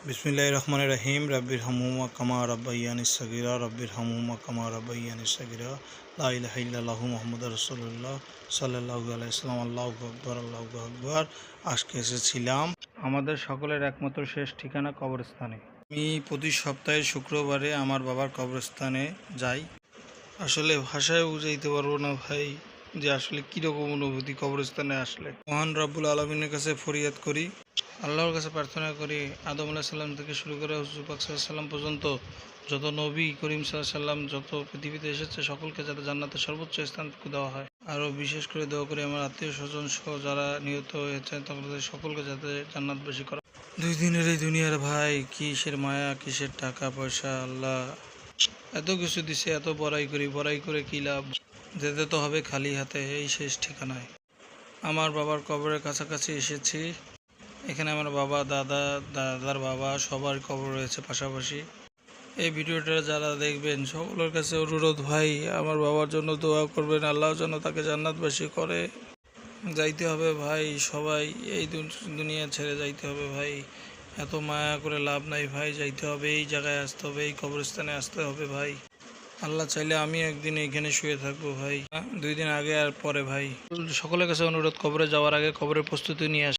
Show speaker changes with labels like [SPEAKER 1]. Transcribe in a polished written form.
[SPEAKER 1] বিসমিল্লাহির রহমানির রহিম। রাব্বির হামহুমা কামা রাব্বাইয়ানিস সাগীরা রাব্বির হামহুমা কামা রাব্বাইয়ানিস সাগীরা লা ইলাহা ইল্লাল্লাহু মুহাম্মাদুর রাসূলুল্লাহ সাল্লাল্লাহু আলাইহি ওয়াসাল্লাম। আল্লাহু আকবার, আল্লাহু আকবার। আজকে এসেছিলাম আমাদের সকলের একমাত্র শেষ ঠিকানা কবরস্থানে। আমি প্রতি সপ্তাহে শুক্রবারে আমার বাবার কবরস্থানে যাই। আসলে ভাষায় বুঝাইতে পারবো না ভাই যে আসলে কীরকম অনুভূতি কবরস্থানে আসলে। মহান রব্বুল আলমিনের কাছে ফরিয়াদ করি, আল্লাহর কাছে প্রার্থনা করি আদম আলাইহিস সালাম থেকে শুরু করে হুজুর পাক সাল্লাল্লাহু আলাইহি সাল্লাম পর্যন্ত যত নবী করিম সাল্লাল্লাহু আলাইহি সাল্লাম যত পৃথিবীতে এসেছে সকলকে যাতে জান্নাতের সর্বোচ্চ স্থানটুকু দেওয়া হয়। আরও বিশেষ করে দোয়া করি আমার আত্মীয় স্বজন সহ যারা নিহত হয়েছে তাদের সকলকে যাতে জান্নাতবাসী করা। 2 দিনের এই দুনিয়ার ভাই, কিসের মায়া, কিসের টাকা পয়সা, আল্লাহ এত কিছু দিছে, এত বড়াই করে কী লাভ? যেতে তো হবে খালি হাতে এই শেষ ঠিকানায়। আমার বাবার কবরের কাছাকাছি এসেছি। এখানে আমার বাবা, দাদা, দাদার বাবা সবার কবর রয়েছে পাশাপাশি। এই ভিডিওটা যারা দেখবেন সকলের কাছে অনুরোধ ভাই, আমার বাবার জন্য দোয়া করবেন, আল্লাহ যেন তাকে জান্নাতবাসী করে। যাইতে হবে ভাই, সবাই এই দুনিয়া ছেড়ে যাইতে হবে ভাই। এত মায়া করে লাভ নাই ভাই, যাইতে হবে, এই জায়গায় আসতে হবে, এই কবরস্থানে আসতে হবে ভাই। আল্লাহ চাইলে আমি একদিন এইখানে শুয়ে থাকবো ভাই, 2 দিন আগে আর পরে ভাই। সকলের কাছে অনুরোধ, কবরে যাওয়ার আগে কবরের প্রস্তুতি নিয়ে